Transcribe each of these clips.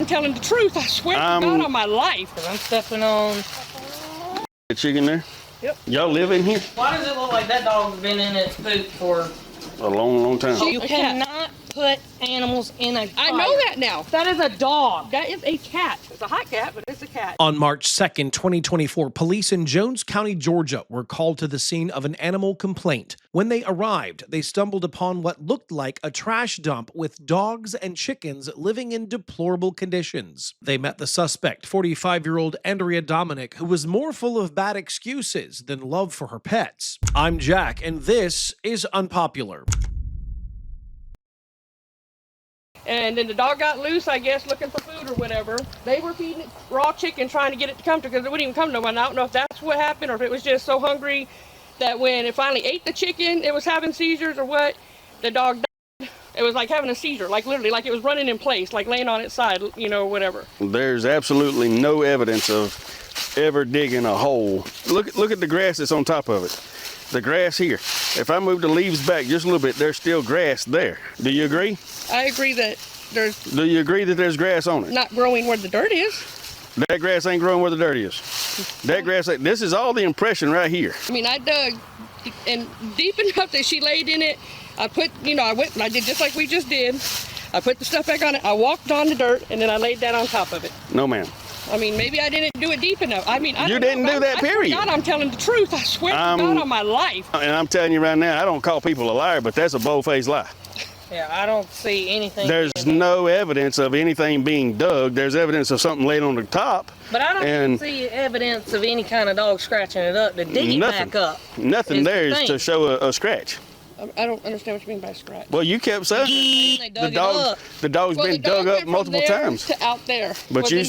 telling the truth. I swear to God on my life. I'm stepping on the chicken there? Yep. Y'all live in here? Why does it look like that dog's been in its poop for a long time? You cannot put animals in a fire. I know that now. That is a dog. That is a cat. It's a hot cat, but it's a cat. On March 2nd, 2024, police in Jones County, Georgia were called to the scene of an animal complaint. When they arrived, they stumbled upon what looked like a trash dump with dogs and chickens living in deplorable conditions. They met the suspect, 45-year-old Andrea, who was more full of bad excuses than love for her pets. I'm Jack, and this is Unpopular. And then the dog got loose, I guess, looking for food or whatever. They were feeding it raw chicken, trying to get it to come to, because it wouldn't even come to one. I don't know if that's what happened or if it was just so hungry that when it finally ate the chicken, it was having seizures or what. The dog died. It was like having a seizure, like literally, like it was running in place, like laying on its side, you know, whatever. There's absolutely no evidence of ever digging a hole. Look at the grass that's on top of it. The grass here. If I move the leaves back just a little bit, there's still grass there. Do you agree? I agree that there's... Do you agree that there's grass on it? Not growing where the dirt is. That grass ain't growing where the dirt is. That grass, this is all the impression right here. I mean, I dug and deep enough that she laid in it. I put, you know, I went and I did just like we just did. I put the stuff back on it. I walked on the dirt and then I laid that on top of it. No, ma'am. I mean, maybe I didn't do it deep enough. I mean, you didn't do that, period. God, I'm telling the truth. I swear to God on my life. And I'm telling you right now, I don't call people a liar, but that's a bold-faced lie. Yeah, I don't see anything. There's no evidence of anything being dug. There's evidence of something laid on the top. But I don't see evidence of any kind of dog scratching it up to dig it back up. Nothing there is to show a scratch. I don't understand what you mean by scratch. Well, you kept saying the dog's been dug up multiple times. To out there. But you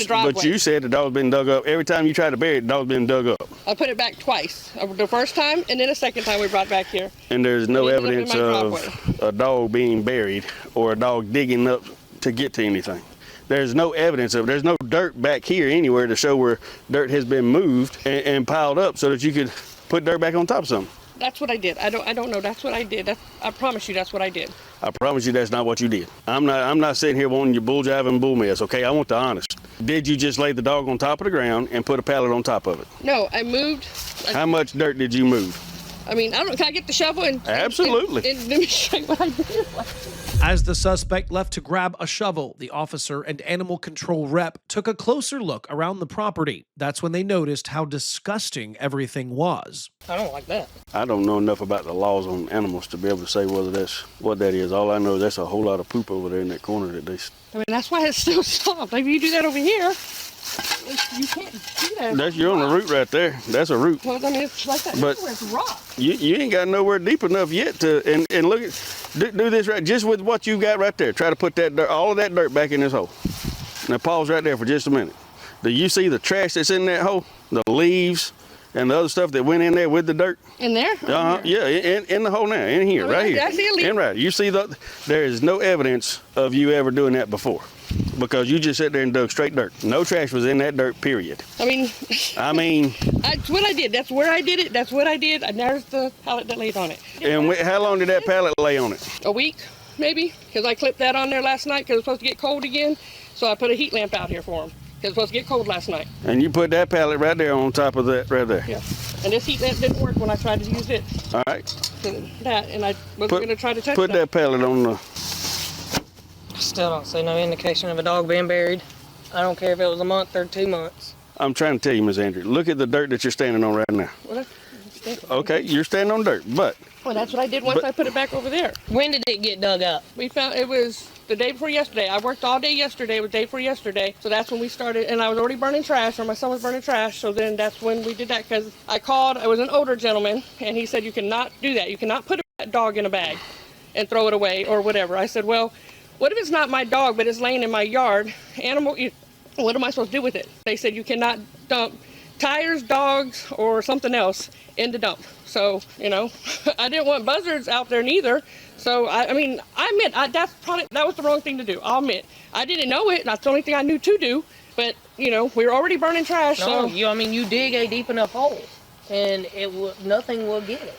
said the dog's been dug up. Every time you try to bury it, the dog's been dug up. I put it back twice. The first time and then the second time we brought it back here. And there's no evidence of a dog being buried or a dog digging up to get to anything. There's no evidence of it. There's no dirt back here anywhere to show where dirt has been moved and piled up so that you could put dirt back on top of something. That's what I did. I don't know. That's what I did. I promise you that's what I did. I promise you that's not what you did. I'm not sitting here wanting your bull jive and bull mess, okay? I want the honest. Did you just lay the dog on top of the ground and put a pallet on top of it? No, I moved. How much dirt did you move? I mean, I don't know. Can I get the shovel and absolutely and demonstrate what I did? As the suspect left to grab a shovel, the officer and animal control rep took a closer look around the property. That's when they noticed how disgusting everything was. I don't like that. I don't know enough about the laws on animals to be able to say whether that's what that is. All I know is that's a whole lot of poop over there in that corner that they... I mean, that's why it's still soft. Like, if you do that over here, you can't do that. You're on the root right there. That's a root. Well, I mean, it's like that. But it's rock. You ain't got nowhere deep enough yet to, and look at, do this right, just with what you got right there. Try to put that dirt, all of that dirt back in this hole. Now pause right there for just a minute. Do you see the trash that's in that hole? The leaves and the other stuff that went in there with the dirt? In there? Yeah, in the hole now, in here, right here. I see a leaf. In right. You see there is no evidence of you ever doing that before. Because you just sat there and dug straight dirt. No trash was in that dirt, period. I mean, that's what I did. That's where I did it. That's what I did. And there's the pallet that laid on it. And how long did that pallet lay on it? A week, maybe, because I clipped that on there last night because it was supposed to get cold again. So I put a heat lamp out here for them because it was supposed to get cold last night. And you put that pallet right there on top of that right there? Yeah. And this heat lamp didn't work when I tried to use it. All right. That, and I wasn't going to try to touch Put that pallet on the... Still don't see no indication of a dog being buried. I don't care if it was a month or 2 months. I'm trying to tell you, Ms. Andrea, look at the dirt that you're standing on right now. Well, okay, you're standing on dirt, but... Well, that's what I did once I put it back over there. When did it get dug up? We found it was the day before yesterday. I worked all day yesterday. It was the day before yesterday. So that's when we started, and I was already burning trash, or my son was burning trash. So then that's when we did that, because I called, I was an older gentleman, and he said, you cannot do that. You cannot put a dog in a bag and throw it away or whatever. I said, well, what if it's not my dog, but it's laying in my yard? What am I supposed to do with it? They said you cannot dump tires, dogs, or something else in the dump. So, you know, I didn't want buzzards out there neither. So, I admit, that was the wrong thing to do. I'll admit. I didn't know it, and that's the only thing I knew to do. But, you know, we were already burning trash. No, so. you dig a deep enough hole, and nothing will get it.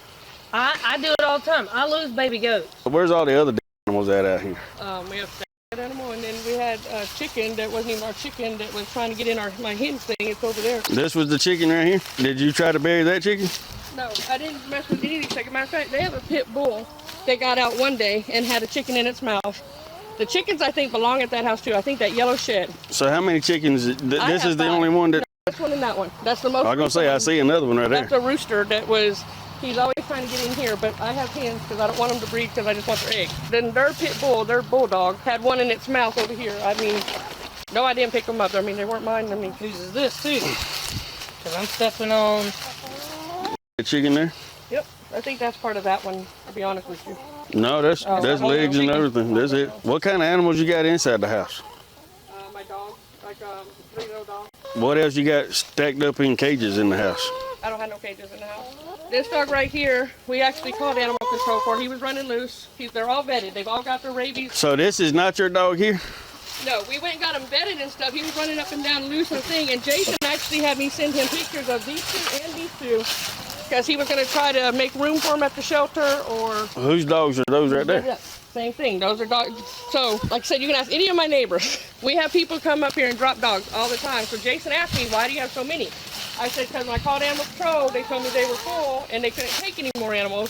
I do it all the time. I lose baby goats. Where's all the other animals out here? We have Animal, and then we had a chicken that wasn't even our chicken that was trying to get in my hen's thing. It's over there. This was the chicken right here? Did you try to bury that chicken? No, I didn't mess with any of these chickens. Matter of fact, they have a pit bull that got out one day and had a chicken in its mouth. The chickens, I think, belong at that house too. I think that yellow shed. So how many chickens? This is the 5. only one that... No, this one and that one. That's the most... I was going to say, I see another one right there. That's a rooster that was... He's always trying to get in here, but I have hens because I don't want them to breed because I just want their eggs. Then their pit bull, their bulldog, had one in its mouth over here. I mean, no, I didn't pick them up. I mean, they weren't mine. I mean, Whose is this too? Because I'm stepping on. The chicken there? Yep, I think that's part of that one, to be honest with you. No, that's legs and everything. That's it. What kind of animals you got inside the house? My dog, like 3 little dogs. What else you got stacked up in cages in the house? I don't have no cages in the house. This dog right here, we actually called animal control for. He was running loose. They're all vetted. They've all got their rabies. So this is not your dog here? No, we went and got him vetted and stuff. He was running up and down loose and thing. And Jason actually had me send him pictures of these 2 and these 2 because he was going to try to make room for them at the shelter or... Whose dogs are those right there? Yeah, same thing. Those are dogs. So, like I said, you can ask any of my neighbors. We have people come up here and drop dogs all the time. So Jason asked me, why do you have so many? I said, because when I called animal control, they told me they were full and they couldn't take any more animals.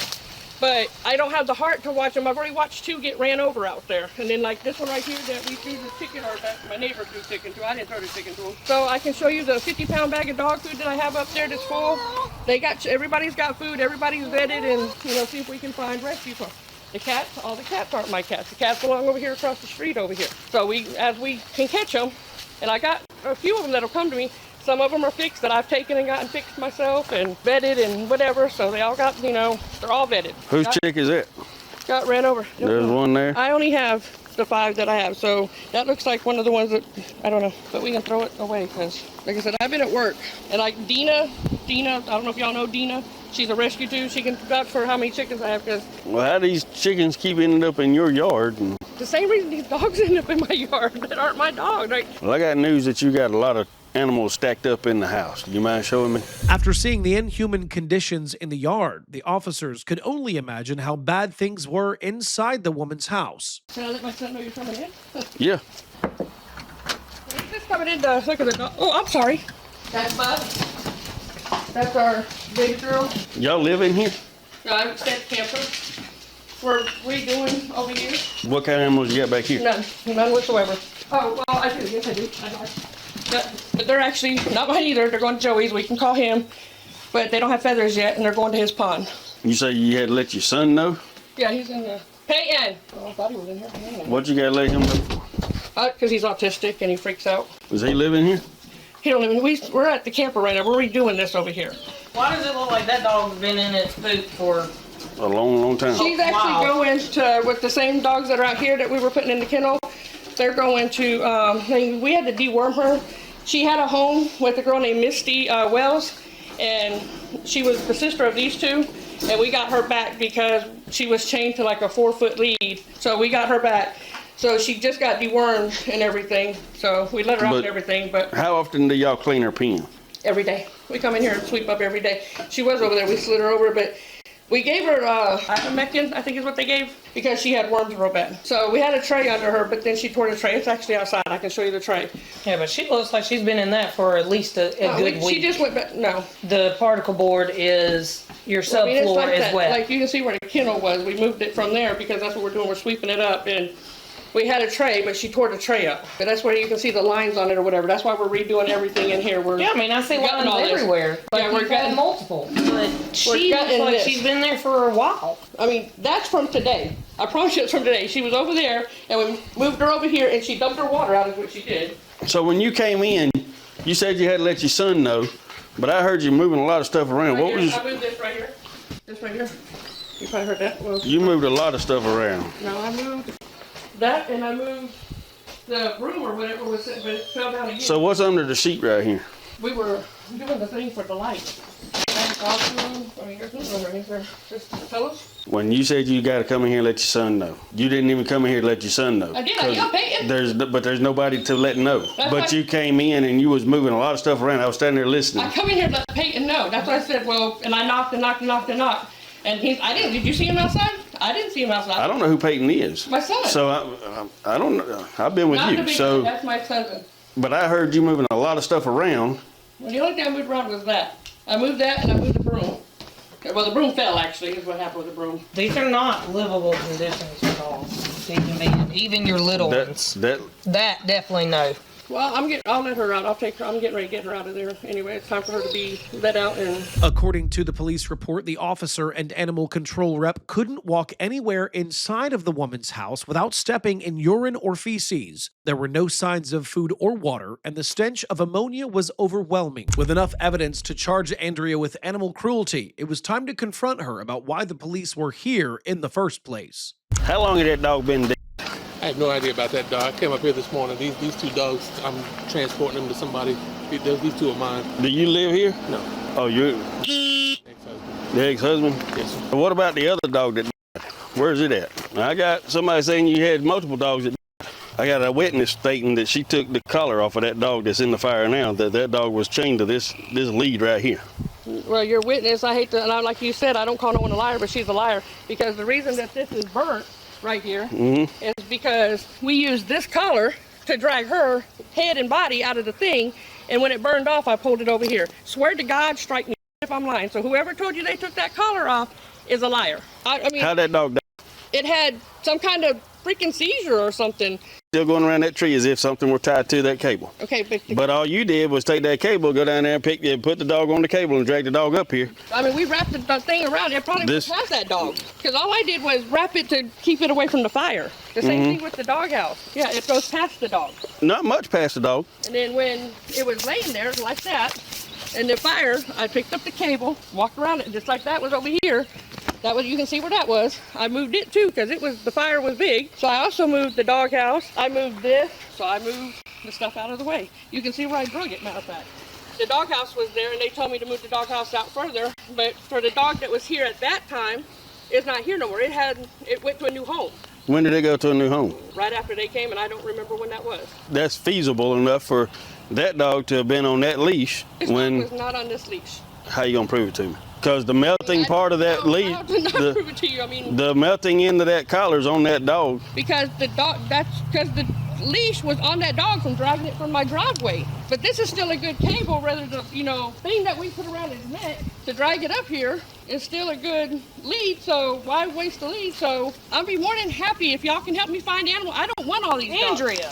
But I don't have the heart to watch them. I've already watched 2 get ran over out there. And then like this one right here that we threw the chicken, or that my neighbor threw chicken to. I didn't throw the chicken to them. So I can show you the 50-pound bag of dog food that I have up there that's full. Everybody's got food, everybody's vetted, and see if we can find rescue for them. The cats, all the cats aren't my cats. The cats belong over here across the street over here. So as we can catch them, and I got a few of them that'll come to me. Some of them are fixed that I've taken and gotten fixed myself and vetted and whatever. So they all got, they're all vetted. Whose chick is it? Got ran over. There's one there. I only have the 5 that I have. So that looks like one of the ones that, I don't know, but we can throw it away because, like I said, I've been at work. And like Dina, I don't know if y'all know Dina. She's a rescue too. She can vouch for how many chickens I have because... Well, how do these chickens keep ending up in your yard? The same reason these dogs end up in my yard that aren't my dog. Well, I got news that you got a lot of animals stacked up in the house. Do you mind showing me? After seeing the inhuman conditions in the yard, the officers could only imagine how bad things were inside the woman's house. Can I let my son know you're coming in? Yeah. He's just coming in to look at the dog. Oh, I'm sorry. That's Bud. That's our baby girl. Y'all live in here? No, I'm staying at the camper. We're redoing over here. What kind of animals you got back here? None whatsoever. Oh, well, I do. Yes, I do. But they're actually not mine either. They're going to Joey's. We can call him. But they don't have feathers yet, and they're going to his pond. You say you had to let your son know? Yeah, he's in there. Peyton! Oh, I thought he was in here. What'd you gotta let him know for? Because he's autistic and he freaks out. Does he live in here? He don't live in. We're at the camper right now. We're redoing this over here. Why does it look like that dog's been in its poop for a long, long time? She's actually going to, with the same dogs that are out here that we were putting in the kennel, they're going to, we had to deworm her. She had a home with a girl named Misty Wells, and she was the sister of these 2, and we got her back because she was chained to like a 4-foot lead, so we got her back. So she just got dewormed and everything, so we let her out and everything, but... How often do y'all clean her pen? Every day. We come in here and sweep up every day. She was over there, we slid her over, but we gave her ivermectin, I think is what they gave, because she had worms real bad. So we had a tray under her, but then she tore the tray. It's actually outside. I can show you the tray. Yeah, but she looks like she's been in that for at least a good week. She just went back, no. The particle board is, your subfloor like is that. wet. Like you can see where the kennel was. We moved it from there because that's what we're doing. We're sweeping it up, and we had a tray, but she tore the tray up. But that's where you can see the lines on it or whatever. That's why we're redoing everything in here. Yeah, I mean, I see lines everywhere. Like we're getting multiple. But she looks like she's been there for a while. I mean, that's from today. I promise you it's from today. She was over there, and we moved her over here, and she dumped her water out is what she did. So when you came in, you said you had to let your son know, but I heard you moving a lot of stuff around. I moved this right here. This right here. You probably heard that. Well, you moved a lot of stuff around. No, I moved that, and I moved the broom or whatever was sitting, but it fell down again. So what's under the sheet right here? We were doing the thing for the light. I mean, there's just pillows. When you said you got to come in here and let your son know, you didn't even come in here to let your son know. I did. I yelled, Peyton. There's nobody to let know. But you came in and you was moving a lot of stuff around. I was standing there listening. I come in here to let Peyton know. That's what I said. Well, and I knocked and knocked and knocked and knocked. And I didn't. Did you see him outside? I didn't see him outside. I don't know who Peyton is. My son. So I don't know. I've been with Not the you. big So, one, that's my husband. but I heard you moving a lot of stuff around. Well, the only thing I moved around was that. I moved that and I moved the broom. Well, the broom fell actually, is what happened with the broom. These are not livable conditions for dogs. Even your little ones. That definitely no. Well, I'll let her out. I'm getting ready to get her out of there. Anyway, it's time for her to be let out. And According to the police report, the officer and animal control rep couldn't walk anywhere inside of the woman's house without stepping in urine or feces. There were no signs of food or water, and the stench of ammonia was overwhelming. With enough evidence to charge Andrea with animal cruelty, it was time to confront her about why the police were here in the first place. How long had that dog been dead? I have no idea about that dog. I came up here this morning. These two dogs, I'm transporting them to somebody. These two are mine. Do you live here? No. Oh, you're Ex-husband. the ex-husband? Yes. What about the other dog that died? Where's it at? I got somebody saying you had multiple dogs that died. I got a witness stating that she took the collar off of that dog that's in the fire now, that dog was chained to this lead right here. well, your witness, I hate to, and like you said, I don't call no one a liar, but she's a liar because the reason that this is burnt right here is because we used this collar to drag her head and body out of the thing, and when it burned off, I pulled it over here. Swear to God, strike me if I'm lying. So whoever told you they took that collar off is a liar. I mean, How'd that dog die? it had some kind of freaking seizure or something. Still going around that tree as if something were tied to that cable. Okay, But all you did was take that cable, go down there and put the dog on the cable and drag the dog up here. I mean, we wrapped the thing around. It probably wouldn't have that dog. Because all I did was wrap it to keep it away from the fire. The same thing with the doghouse. Yeah, it goes past the dog. Not much past the dog. And then when it was laying there like that, and the fire, I picked up the cable, walked around it just like that was over here. That was, you can see where that was. I moved it too because the fire was big. So I also moved the doghouse. I moved this, so I moved the stuff out of the way. You can see where I drug it, matter of fact. The doghouse was there and they told me to move the doghouse out further, but for the dog that was here at that time, it's not here no more. It went to a new home. When did it go to a new home? Right after they came, and I don't remember when that was. That's feasible enough for that dog to have been on that leash. This dog was not on this leash. How you gonna prove it to me? Because the melting part of that leash, I did not prove it to you. I mean, the melting into that collar's on that dog. because the leash was on that dog from dragging it from my driveway. But this is still a good cable, rather than thing that we put around his neck to drag it up here is still a good lead. So why waste the lead? So I'll be more than happy if y'all can help me find animal. I don't want all these dogs. Andrea.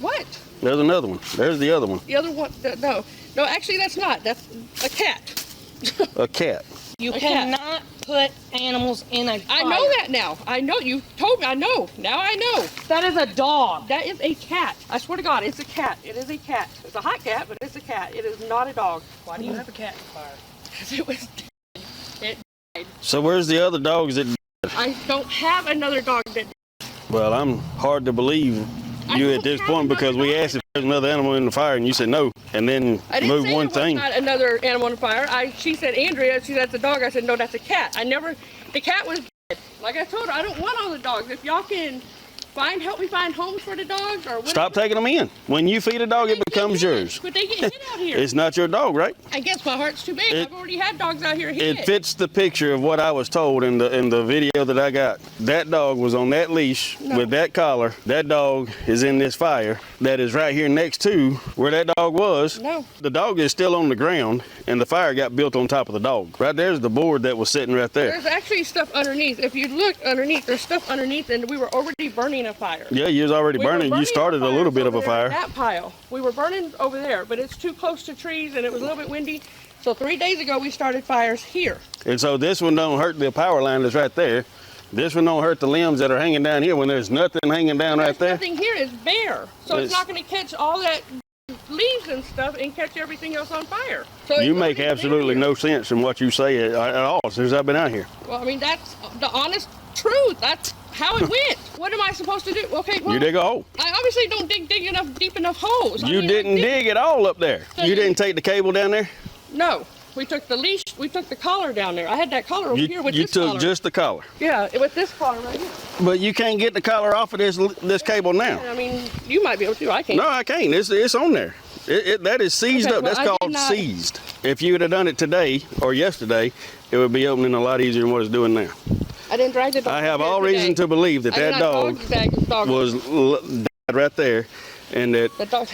What? There's another one. There's the other one. The other one? No, actually that's not. That's a cat. A cat. You A cat. cannot put animals in a fire. I know that now. I know. You told me. I know. Now I know. That is a dog. That is a cat. I swear to God, it's a cat. It is a cat. It's a hot cat, but it's a cat. It is not a dog. Why do you have a cat in fire? Because it was dead. So where's the other dogs that? I don't have another dog that. Well, I'm hard to believe I you don't at this have point because we another asked if there's another animal in the fire and you said no, and then I didn't moved say one there thing. was not another animal on fire. She said, Andrea, she said, that's a dog. I said, no, that's a cat. The cat was dead. Like I told her, I don't want all the dogs. If y'all can help me find homes for the dogs or whatever. Stop taking them in. When you feed a dog, it becomes yours. But they get hit out here. It's not your dog, right? I guess my heart's too big. I've already had dogs out here hit. It fits the picture of what I was told in the video that I got. That dog was on that leash with that collar. That dog is in this fire that is right here next to where that dog was. No. The dog is still on the ground and the fire got built on top of the dog. Right there's the board that was sitting right there. There's actually stuff underneath. If you look underneath, there's stuff underneath, and we were already burning a fire. Yeah, you was already We were burning. You started a fires little bit of over a there fire. in that pile. We were burning over there, but it's too close to trees and it was a little bit windy. So 3 days ago, we started fires here. And so this one don't hurt the power line that's right there. This one don't hurt the limbs that are hanging down here when there's nothing hanging down right there. Nothing here is bare. So it's not going to catch all that leaves and stuff and catch everything else on fire. So You make absolutely no sense in what you say at all since I've been out here. Well, I mean, that's the honest truth. That's how it went. What am I supposed to do? Okay, well, You dig a hole. I obviously don't dig deep enough holes. You didn't dig it all up there. So You didn't take the cable down there? No. We took the leash, we took the collar down there. I had that collar over here with You this took collar. just the collar. Yeah, with this collar right here. But you can't get the collar off of this cable now. I mean, you might be able to. I can't. No, I can't. It's on there. That is seized Okay, up. well, That's called seized. If you would have done it today or yesterday, it would be opening a lot easier than what it's doing now. I didn't drag the dog. I have here all today. reason to believe that I did that not dog was died right there, and that The dog.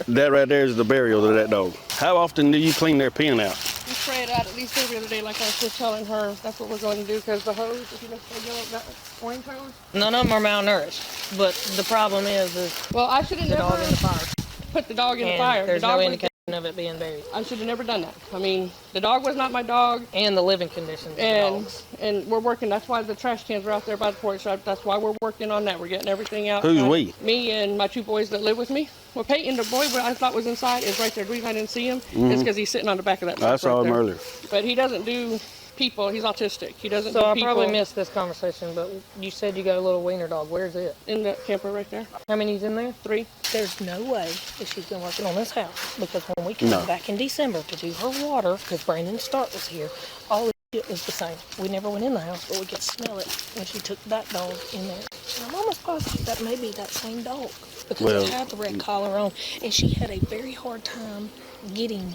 that right there is the burial of that dog. How often do you clean their pen out? We spray it out at least every other day, like I was just telling her. That's what we're going to do, because the hose, if you look at the yellow, that orange hose. None of them are malnourished, but the problem is Well, I should have the never dog in the fire. put the dog in the And fire. there's The dog no was indication of it being buried. I should have never done that. I mean, the dog was not my dog. And the living conditions of the And dogs. and we're working. That's why the trash cans are out there by the porch. That's why we're working on that. We're getting everything out. Who's we? Me and my 2 boys that live with me. Well, Peyton, the boy I thought was inside, is right there. The reason I didn't see him is because he's sitting on the back of that. I saw him earlier. But he doesn't do people. He's autistic. He doesn't So do I people. probably missed this conversation, but you said you got a little wiener dog. Where's it? In the camper right there. How many's in there? 3. There's no way that she's been working on this house, because when we came back in December to do her water, because Brandon Stark was here, all the shit was the same. We never went in the house, but we could smell it when she took that dog in there. And I'm almost positive that may be that same dog, because it had the red collar on, and she had a very hard time getting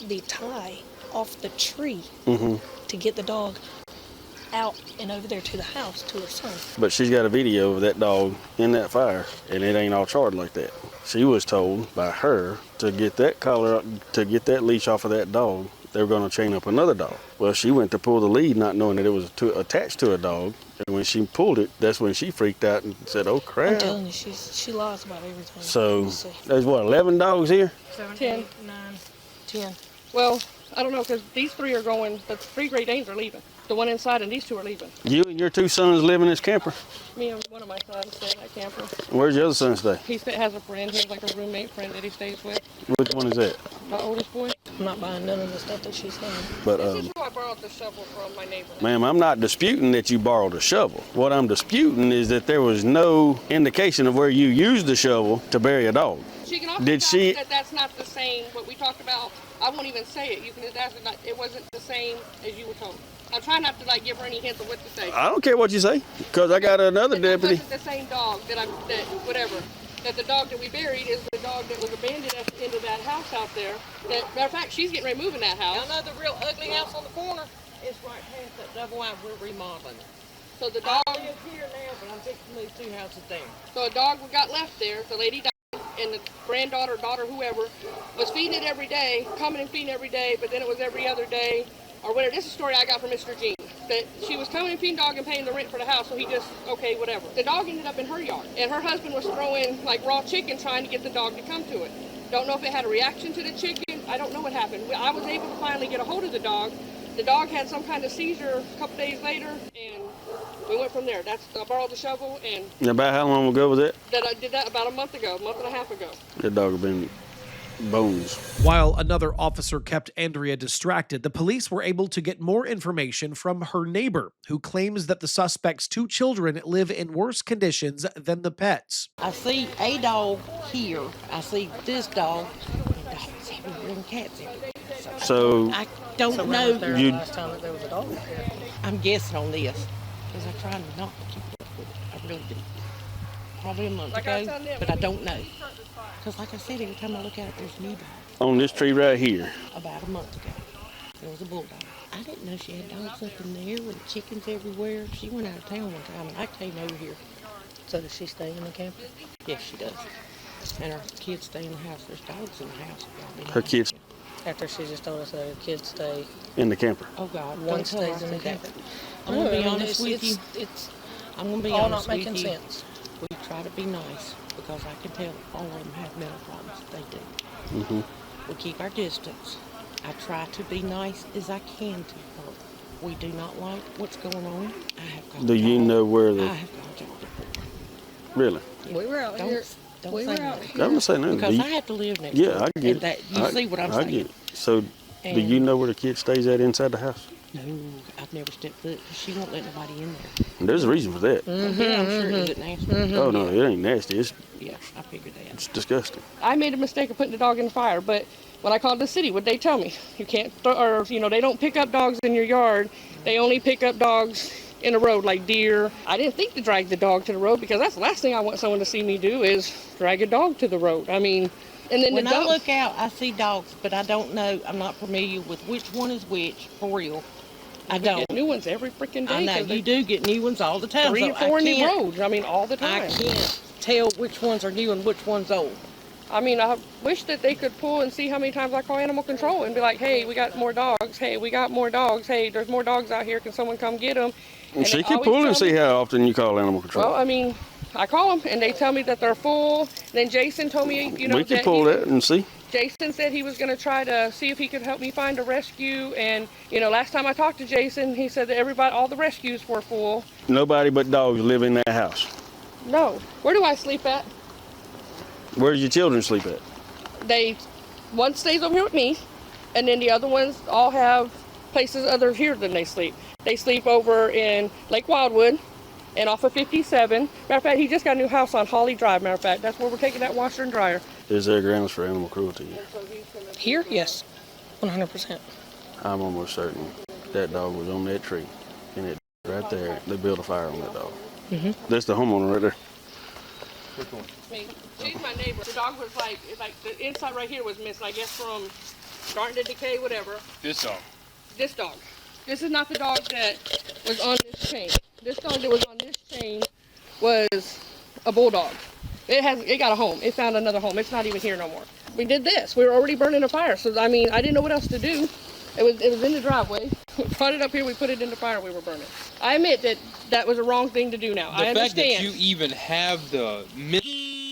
the tie off the tree to get the dog out and over there to the house to her son. But she's got a video of that dog in that fire, and it ain't all charred like that. She was told by her to get that collar, to get that leash off of that dog, they were going to chain up another dog. Well, she went to pull the lead not knowing that it was attached to a dog. And when she pulled it, that's when she freaked out and said, oh, crap. I'm telling you, she lies about everything. So there's what, 11 dogs here? 7, 10. 8, 9, 10. Well, I don't know, because these 3 are going. The 3 Great Danes are leaving. The one inside, and these 2 are leaving. You and your 2 sons live in this camper? Me and one of my sons stay in that camper. Where's your other son stay? He has a friend. He has like a roommate friend that he stays with. Which one is that? My oldest boy. I'm not buying none of the stuff that she's saying. But This is who I borrowed the shovel from, my neighbor. ma'am, I'm not disputing that you borrowed a shovel. What I'm disputing is that there was no indication of where you used the shovel to bury a dog. She can also Did tell she- that that's not the same. What we talked about, I won't even say it. You can. It wasn't the same as you were told. I'm trying not to like give her any hints of what to say. I don't care what you say, because I got another It deputy. wasn't the same dog that whatever. That the dog that we buried is the dog that was abandoned at the end of that house out there. That, matter of fact, she's getting ready to move in that house. Y'all know the real ugly house on the corner? It's right past that double wide. We're remodeling it. So the dog. I live here now, but I'm fixing to move 2 houses there. So a dog got left there. The lady died, and the granddaughter, daughter, whoever, was feeding it every day, coming and feeding every day. But then it was every other day, or whatever. This is a story I got from Mr. Jean. That she was coming and feeding dog and paying the rent for the house, so he just, okay, whatever. The dog ended up in her yard, and her husband was throwing like raw chicken trying to get the dog to come to it. Don't know if it had a reaction to the chicken. I don't know what happened. I was able to finally get a hold of the dog. The dog had some kind of seizure a couple days later, and we went from there. I borrowed the shovel, and About how long ago was that? I did that about a month and a half ago. That dog had been bones. While another officer kept Andrea distracted, the police were able to get more information from her neighbor, who claims that the suspect's 2 children live in worse conditions than the pets. I see a dog here. I see this dog. And dogs everywhere and cats everywhere. So I don't So when know. was there the You- last time that there was a dog here? I'm guessing on this because I tried not to keep up with it. I really did. Probably a month Like I was ago, telling them, but I don't know. Because like I said, every time I look at it, there's a new dog. on this tree right here, About a month ago, there was a bulldog. I didn't know she had dogs up in there and chickens everywhere. She went out of town one time and I came over here. So does she stay in the camper? Yes, she does. And her kids stay in the house. There's dogs in the house. Y'all be her nice. kids After she just told us that her kids stay. in the camper. Oh God, One don't tell her I stays in the said that. camper. I'm gonna No, I be mean, honest with you. It's I'm gonna be all honest not with making you. sense. We try to be nice because I can tell all of them have mental problems. They do. We keep our distance. I try to be nice as I can to her. We do not like what's going on. I have called Do you y'all. know where I the have called y'all before. really? We were out here. Don't We say were out nothing. here. I'm gonna say no. Because Do I you- have to live next yeah, door. I get and it. that, you see what I'm I saying? get it. So, do And- you know where the kid stays at inside the house? No, I've never stepped foot. She won't let nobody in there. There's a reason for that. Yeah, I'm sure it isn't nasty. Oh no, it ain't nasty. Yeah, I figured that. It's disgusting. I made a mistake of putting the dog in the fire, but when I called the city, what'd they tell me? You can't, they don't pick up dogs in your yard. They only pick up dogs in the road, like deer. I didn't think to drag the dog to the road because that's the last thing I want someone to see me do is drag a dog to the road. I mean, and then When the I dog. look out, I see dogs, but I don't know. I'm not familiar with which one is which, for real. I We don't. get new ones every freaking day. I know 'cause you do get new ones all the time. 3 so or 4 I new can't- roads. I mean, all the I time. can't tell which ones are new and which one's old. I mean, I wish that they could pull and see how many times I call animal control and be like, hey, we got more dogs. Hey, we got more dogs. Hey, there's more dogs out here. Can someone come get them? And She they can always pull and tell see me- how often you call animal control. Well, I mean, I call them and they tell me that they're full. Then Jason told me, you know, we can that pull that and see. Jason said he was going to try to see if he could help me find a rescue. And, you know, last time I talked to Jason, he said that everybody, all the rescues were full. Nobody but dogs live in that house. No. Where do I sleep at? Where's your children sleep at? One stays over here with me, and then the other ones all have places other here than they sleep. They sleep over in Lake Wildwood and off of 57. Matter of fact, he just got a new house on Holly Drive. Matter of fact, that's where we're taking that washer and dryer. Is there grounds for animal cruelty? Here, yes, 100%. I'm almost certain that dog was on that tree, and it right there. They built a fire on that dog. That's the homeowner right there. I mean, she's my neighbor. The dog was like the inside right here was missing, I guess, from starting to decay, whatever. This dog. This dog. This is not the dog that was on this chain. This dog that was on this chain was a bulldog. It got a home. It found another home. It's not even here no more. We did this. We were already burning a fire, so I mean, I didn't know what else to do. It was in the driveway. We brought it up here. We put it in the fire. We were burning. I admit that was a wrong thing to do. Now I The fact understand. that you even have the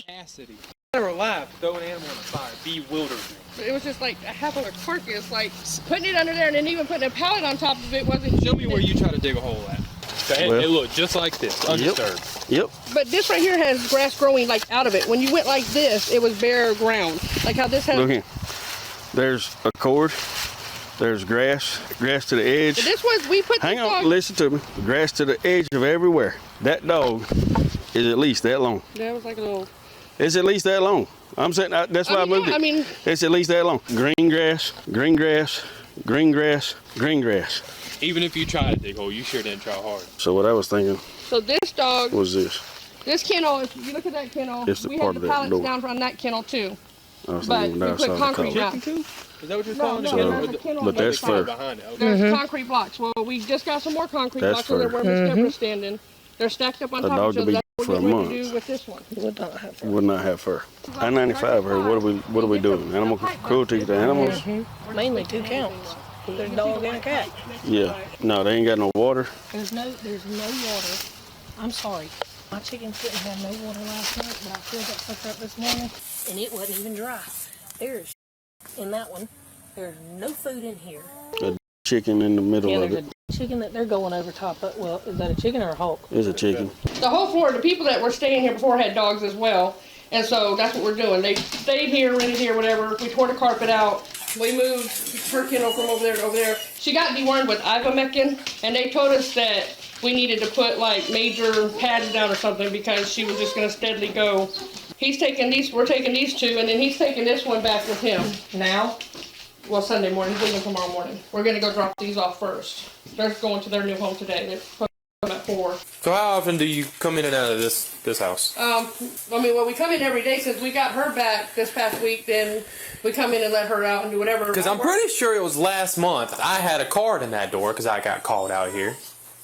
capacity that are alive to throw an animal in the fire bewilders me. It was just like having a carcass, like putting it under there, and then even putting a pallet on top of it wasn't. Show me where you try to dig a hole at. Well, it looked just like this, undisturbed. Yep. But this right here has grass growing like out of it. When you went like this, it was bare ground. Like how this has. Look here. There's a cord. There's grass to the edge. This was we put. Hang this on, dog, listen to me. Grass to the edge of everywhere. That dog is at least that long. That was like a little. It's at least that long. I'm saying that's why I moved yeah, it. I mean, it's at least that long. Green grass, green grass, green grass, green grass. Even if you try to dig a hole, you sure didn't try hard. So what I was thinking so this dog, was this. this kennel. If you look at that kennel, It's the we part had of the that pallets door. down from that kennel too. I was But thinking when we I put saw the concrete color. down. Is that what you're No, calling no, it? there's a kennel but on the that's other side. fur. Behind it. Okay. There's concrete blocks. Well, we just got some more concrete That's blocks over there fur. where Miss Deborah's standing. They're stacked up on A top dog of each to other. be That's what for we're a going to month. do with this one. Would not have fur. Would not have fur. I-95 here. What are we doing? Animal cruelty to animals? Mainly 2 counts. There's a dog and a cat. Yeah. No, they ain't got no water. There's no water. I'm sorry. My chickens didn't have no water last night, but I filled that sucker up this morning, and it wasn't even dry. There's in that one. There's no food in here. A chicken in the middle Yeah, of there's it. a chicken that they're going over top of. Well, is that a chicken or a hawk? It's a chicken. The whole floor, the people that were staying here before had dogs as well. And so that's what we're doing. They stayed here, rented here, whatever. We tore the carpet out. We moved her kennel from over there to over there. She got dewormed with ivermectin, and they told us that we needed to put like major pads down or something because she was just gonna steadily go. He's taking these, we're taking these 2, and then he's taking this one back with him now. Well, Sunday morning, he's leaving tomorrow morning. We're gonna go drop these off first. They're going to their new home today. They're put them at 4. So how often do you come in and out of this house? I mean, well, we come in every day since we got her back this past week. Then we come in and let her out and do whatever. Because I'm pretty sure it was last month I had a card in that door because I got called out here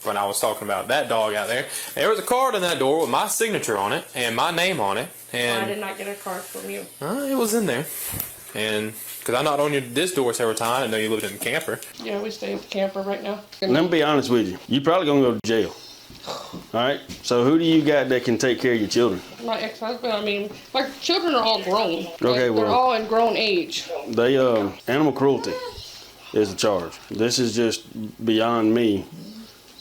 when I was talking about that dog out there. There was a card in that door with my signature on it and my name on it. And I did not get a card from you. it was in there. And because I knocked on this door several times, I know you lived in the camper. Yeah, we stay at the camper right now. Let me be honest with you. You probably gonna go to jail. All right. So who do you got that can take care of your children? My ex-husband. I mean, my children are all grown. Like, Okay, they're well- all in grown age. They animal cruelty is a charge. This is just beyond me.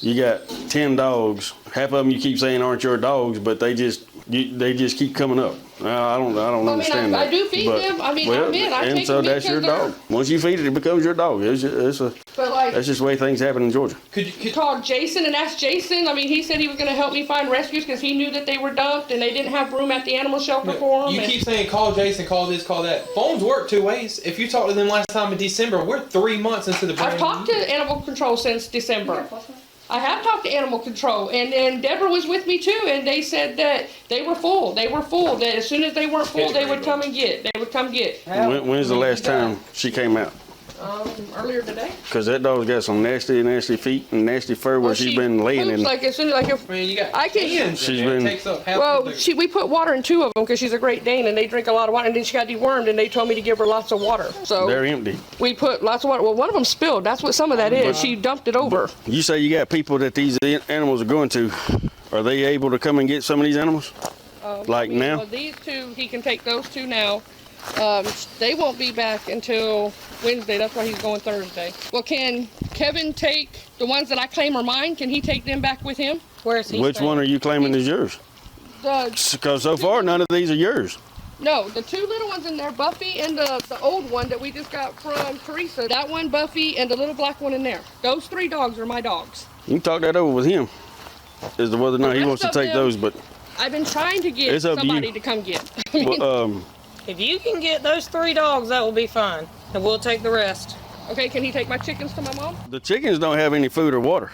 You got 10 dogs. Half of them you keep saying aren't your dogs, but they just keep coming up. I don't understand I that. do feed them. I mean, I admit, I and take so them in that's your because dog. Once you feed it, it becomes your dog. But like, That's just the way things happen in Georgia. called Jason and asked Jason. I mean, he said he was going to help me find rescues because he knew that they were dumped and they didn't have room at the animal shelter for them. You keep saying call Jason, call this, call that. Phones work 2 ways. If you talked to them last time in December, we're 3 months into the brand I've talked to animal control since December. I have talked to animal control, and then Deborah was with me too, and they said that they were full. They were full. That as soon as they weren't full, they would come and get. They would come get. When's the last time she came out? Earlier today. Because that dog's got some nasty feet and nasty fur where she's been laying in. Like as soon as like if I mean, you got I can. cans in She's there. It been- takes up half Well, of the... we put water in 2 of them because she's a Great Dane and they drink a lot of water. And then she got dewormed and they told me to give her lots of water. So They're empty. we put lots of water. Well, one of them spilled. That's what some of that is. She dumped it over. You say you got people that these animals are going to. Are they able to come and get some of these animals? Like now? Well, these 2, he can take those 2 now. They won't be back until Wednesday. That's why he's going Thursday. Well, can Kevin take the ones that I claim are mine? Can he take them back with him? Where is he? Which one are you claiming is yours? Because so far, none of these are yours. No, the 2 little ones in there, Buffy and the old one that we just got from Teresa. That one, Buffy, and the little black one in there. Those 3 dogs are my dogs. You can talk that over with him as to whether or not he rest wants to of take them- those, but I've been trying to get It's up to somebody you. to come get. If you can get those 3 dogs, that will be fine. And we'll take the rest. Okay, can he take my chickens to my mom? the chickens don't have any food or water.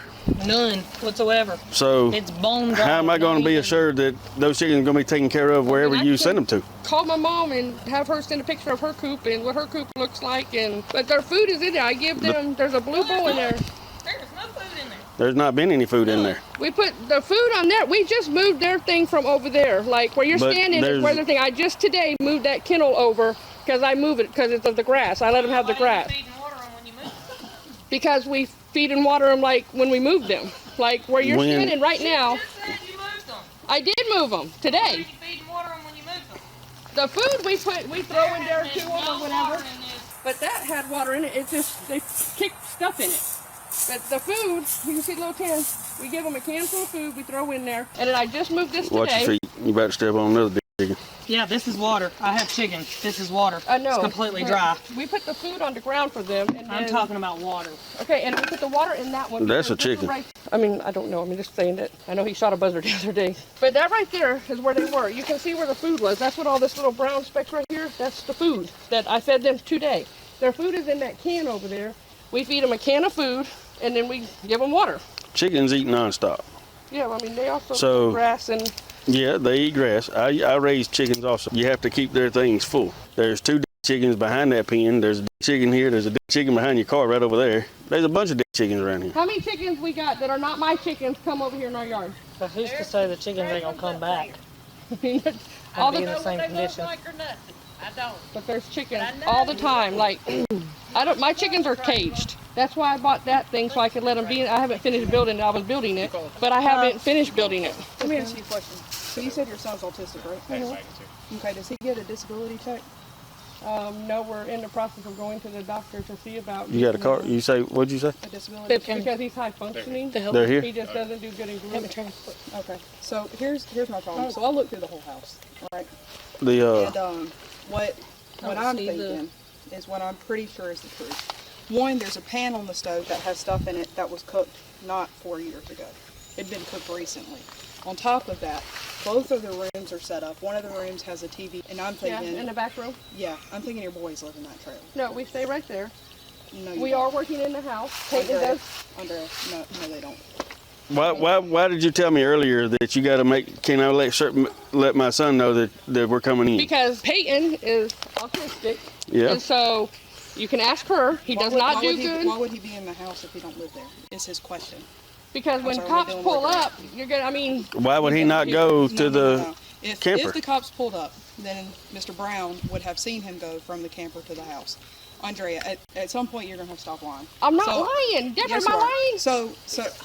None whatsoever. So It's bone dry. how am I going to be Not even- assured that those chickens are going to be taken care of wherever I you can send them to? Call my mom and have her send a picture of her coop and what her coop looks like. But their food is in there. I give them, there's a blue bowl in there. There's no food in there. There's not been any food in there. We put the food on there. We just moved their thing from over there. Like where you're But standing is there's- where their thing. I just today moved that kennel over because I move it because it's of the grass. I let them have the grass. Because we feed and water them like when we move them. Like where you're When- standing right now. I did move them today. The food we throw in there too or whatever. But that had water in it. It's just they kicked stuff in it. But the food, you can see the little tin. We give them a can full of food. We throw in there. And then I just moved this Watch today. your feet. You about to step on another chicken. Yeah, this is water. I have chicken. This is water. I know. It's completely dry. We put the food on the ground for them. And I'm then- talking about water. Okay, and we put the water in that one. That's a because this chicken. Right, I mean, I don't know. I'm just saying that. I know he shot a buzzard the other day. But that right there is where they were. You can see where the food was. That's what all this little brown specks right here, that's the food that I fed them today. Their food is in that can over there. We feed them a can of food, and then we give them water. Chickens eat nonstop. Yeah, I mean, they also So- eat grass and... Yeah, they eat grass. I raise chickens also. You have to keep their things full. There's 2 chickens behind that pen. There's a chicken here. There's a chicken behind your car right over there. There's a bunch of chickens around here. How many chickens we got that are not my chickens come over here in our yard? But who's to say the chickens ain't gonna come back All and be in the, the same condition? but there's chickens all the time. Like, my chickens are caged. That's why I bought that thing so I could let them be. I haven't finished building it. I was building it, but I haven't finished building it. Let me ask you a question. So you said your son's autistic, right? Mm-hmm. Okay, does he get a disability check? No, we're in the process of going to the doctor to see about. You got a car? You say, what'd you say? A disability It's because he's high functioning. They're here? He just doesn't do good in groups. Okay, so here's my problem. So I looked through the whole house, all right? The, And what I'm thinking is what I'm pretty sure is the truth. One, there's a pan on the stove that has stuff in it that was cooked not 4 years ago. It'd been cooked recently. On top of that, both of the rooms are set up. One of the rooms has a TV, and I'm Yeah, thinking, in the back room. yeah, I'm thinking your boys live in that trailer. No, we stay right there. No, you We don't. are working in the house. Peyton Andrea, does. Andrea, no, they don't. why did you tell me earlier that you got to can I let my son know that we're coming in? Because Peyton is autistic. Yeah. And so you can ask her. He does not do good. Why would he be in the house if he don't live there? Is his question. Because when sorry, cops we're doing pull work. up, you're gonna. I mean, Why would he not go to the No. If camper? the cops pulled up, then Mr. Brown would have seen him go from the camper to the house. Andrea, at some point you're gonna have to stop lying. I'm not So- lying. Deborah, Yes, am I you are. lying? So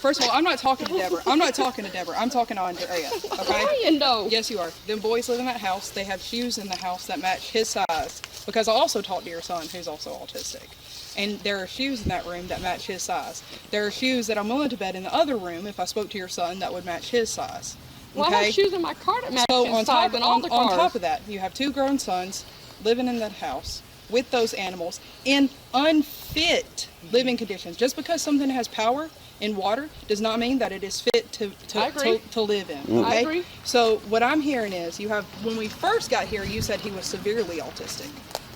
first of all, I'm not talking to Deborah. I'm not talking to Deborah. I'm talking to Andrea. Okay? Lying though. Yes, you are. Them boys live in that house. They have shoes in the house that match his size. Because I also talked to your son, who's also autistic. And there are shoes in that room that match his size. There are shoes that I'm willing to bet in the other room, if I spoke to your son, that would match his size. Well, I have shoes in my car that match So his on size top, in all the cars. on top of that, you have 2 grown sons living in that house with those animals in unfit living conditions. Just because something has power in water does not mean that it is fit I agree. to live in. Mm. Okay? I agree. So what I'm hearing is when we first got here, you said he was severely autistic.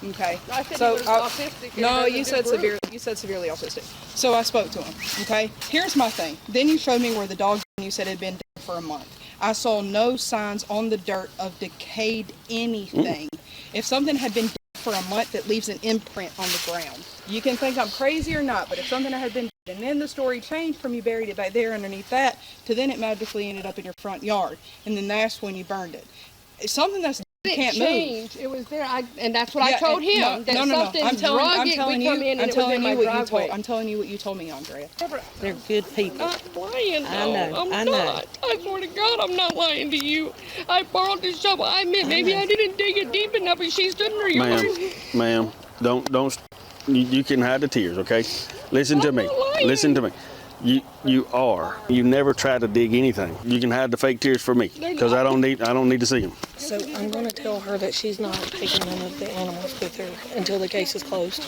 Okay. I said so he was autistic. and no, doesn't you do said group. severe. You said severely autistic. So I spoke to him. Okay. Here's my thing. Then you showed me where the dog. You said had been dead for a month. I saw no signs on the dirt of decayed anything. If something had been dead for a month, it leaves an imprint on the ground. You can think I'm crazy or not, but if something had been, and then the story changed from you buried it back there underneath that to then it magically ended up in your front yard, and then that's when you burned it. It's something that's you can't move. It was there, and that's what I told him. No, that no. something I'm telling you what you told me, Andrea. They're good people. I'm lying. I know, I'm I know. not. I swear to God, I'm not lying to you. I borrowed the shovel. I admit, maybe I didn't dig it deep enough, and she stood in her yard. Ma'am, don't. You can hide the tears, okay? Listen to me. Listen to me. You never try to dig anything. You can hide the fake tears for me, because I don't need to see them. So I'm going to tell her that she's not taking none of the animals with her until the case is closed.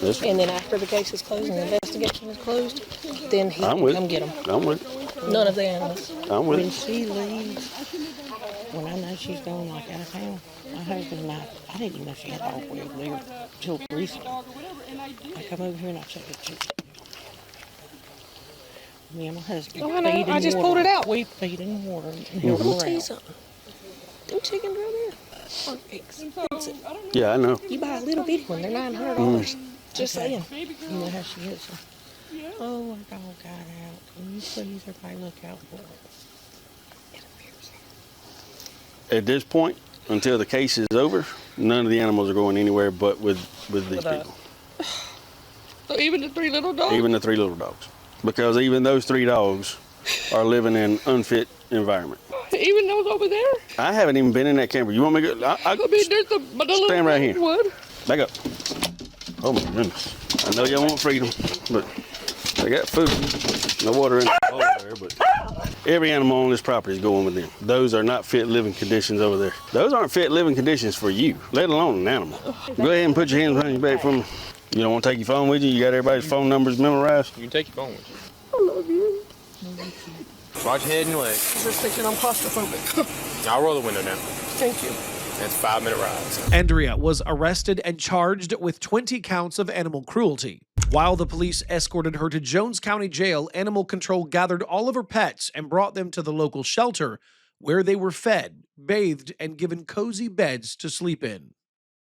Yes. And then after the case is closed and the investigation is closed, then he can come get them. I'm with it. None of the animals. I'm with When it. she leaves, when I know she's going like out of town, my husband and I didn't even know she had a dog over there till recently. I come over here and I check it. Me and my husband. Oh, I know. Feed and I just water. pulled it out. We feed and water and help Let me her tell you out. something. Them chickens right there are expensive. Yeah, I know. You buy a little bitty one, they're $900. Just saying. You know how she is. So, oh, our dog got out. Can you please, everybody, look out for it? At this point, until the case is over, none of the animals are going anywhere but with these people. So even the 3 little dogs? Even the 3 little dogs. Because even those 3 dogs are living in unfit environment. Even those over there? I haven't even been in that camper. You want me to go? I mean, there's the stand right here. Wood. Back up. Oh my goodness. I know y'all want freedom, but I got food. No water in the bowl there, but every animal on this property is going with them. Those are not fit living conditions over there. Those aren't fit living conditions for you, let alone an animal. Go ahead and put your hands behind your back for me. You don't want to take your phone with you? You got everybody's phone numbers memorized? You can take your phone with you. I love you. Watch your head and your legs. Just thinking I'm claustrophobic. I'll roll the window down. Thank you. It's a 5-minute ride. So. Andrea was arrested and charged with 20 counts of animal cruelty. While the police escorted her to Jones County Jail, Animal Control gathered all of her pets and brought them to the local shelter, where they were fed, bathed, and given cozy beds to sleep in.